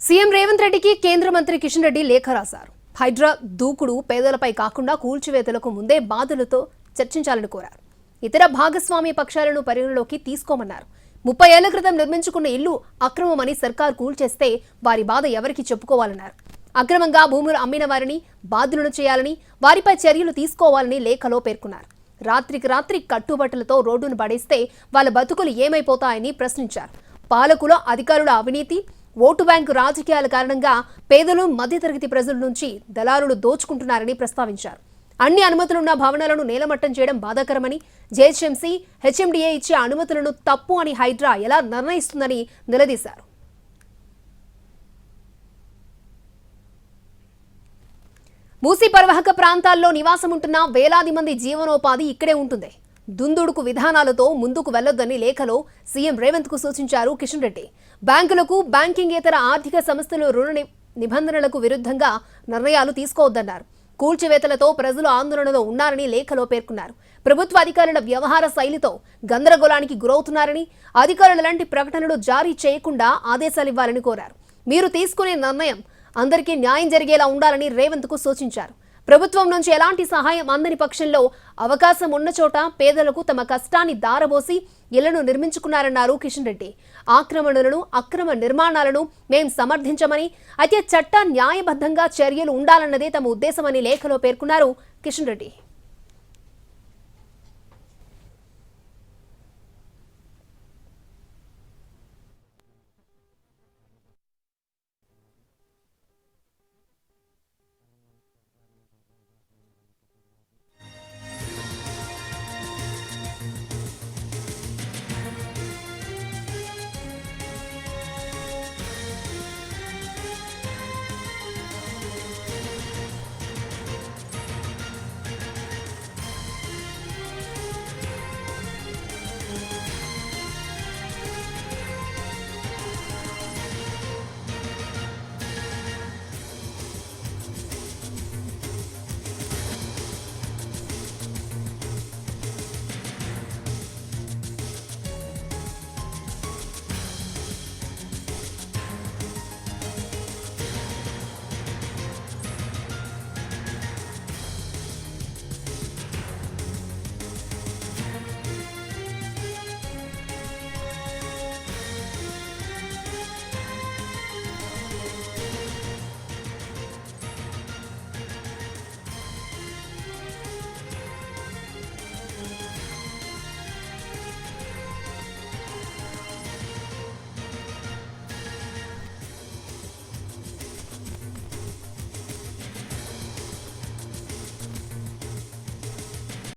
CM Revanth రెడ్డికి కేంద్ర మంత్రి కిషన్ రెడ్డి లేఖ రాశారు. హైడ్రా దూకుడు పేదలపై కాకుండా కూల్చివేతలకు ముందే బాధలతో చర్చించాలని కోరారు. ఇతర భాగస్వామ్య పక్షాలను పరిగణలోకి తీసుకోమన్నారు. 30 ఏళ్ల క్రితం నిర్మించుకున్న ఇల్లు అక్రమమని సర్కార్ కూల్చేస్తే వారి బాధ ఎవరికి చెప్పుకోవాలన్నారు. అక్రమంగా భూములు అమ్మిన వారిని బాధ్యులను చేయాలని, వారిపై చర్యలు తీసుకోవాలని లేఖలో పేర్కొన్నారు. రాత్రికి రాత్రి కట్టుబట్టలతో రోడ్డును పడేస్తే వాళ్ళ బతుకులు ఏమైపోతాయని ప్రశ్నించారు. పాలకుల అధికారుల అవినీతి, ఓటు బ్యాంకు రాజకీయాల కారణంగా పేదలు, మధ్యతరగతి ప్రజల నుంచి దళారులు దోచుకుంటున్నారని ప్రస్తావించారు. అన్ని అనుమతులున్న భవనాలను నేలమట్టం చేయడం బాధాకరమని, జేహెచ్ఎంసీ, హెచ్ఎండిఏ ఇచ్చే అనుమతులను తప్పు అని హైడ్రా ఎలా నిర్ణయిస్తుందని నిలదీశారు. మూసీ పరివాహక ప్రాంతాల్లో నివాసముంటున్న వేలాది మంది జీవనోపాధి ఇక్కడే ఉంటుంది. దుందుడుకు విధానాలతో ముందుకు వెళ్లొద్దని లేఖలో సీఎం రేవంత్ కు సూచించారు కిషన్ రెడ్డి. బ్యాంకులకు, బ్యాంకింగేతర ఆర్థిక సంస్థలు రుణ నిబంధనలకు విరుద్ధంగా నిర్ణయాలు తీసుకోవద్దన్నారు. కూల్చివేతలతో ప్రజలు ఆందోళనలో ఉన్నారని లేఖలో పేర్కొన్నారు. ప్రభుత్వ అధికారుల వ్యవహార శైలితో గందరగోళానికి గురవుతున్నారని, అధికారులు లాంటి ప్రకటనలు జారీ చేయకుండా ఆదేశాలివ్వాలని కోరారు. మీరు తీసుకునే నిర్ణయం అందరికీ న్యాయం జరిగేలా ఉండాలని రేవంత్ కు సూచించారు. ప్రభుత్వం నుంచి ఎలాంటి సహాయం అందని పక్షంలో అవకాశం ఉన్న చోట పేదలకు తమ కష్టాన్ని దారబోసి ఇళ్లను నిర్మించుకున్నారన్నారు కిషన్ రెడ్డి. ఆక్రమణలను, అక్రమ నిర్మాణాలను మేం సమర్థించమని, అయితే చట్ట న్యాయబద్ధంగా చర్యలు ఉండాలన్నదే తమ ఉద్దేశమని లేఖలో పేర్కొన్నారు కిషన్ రెడ్డి.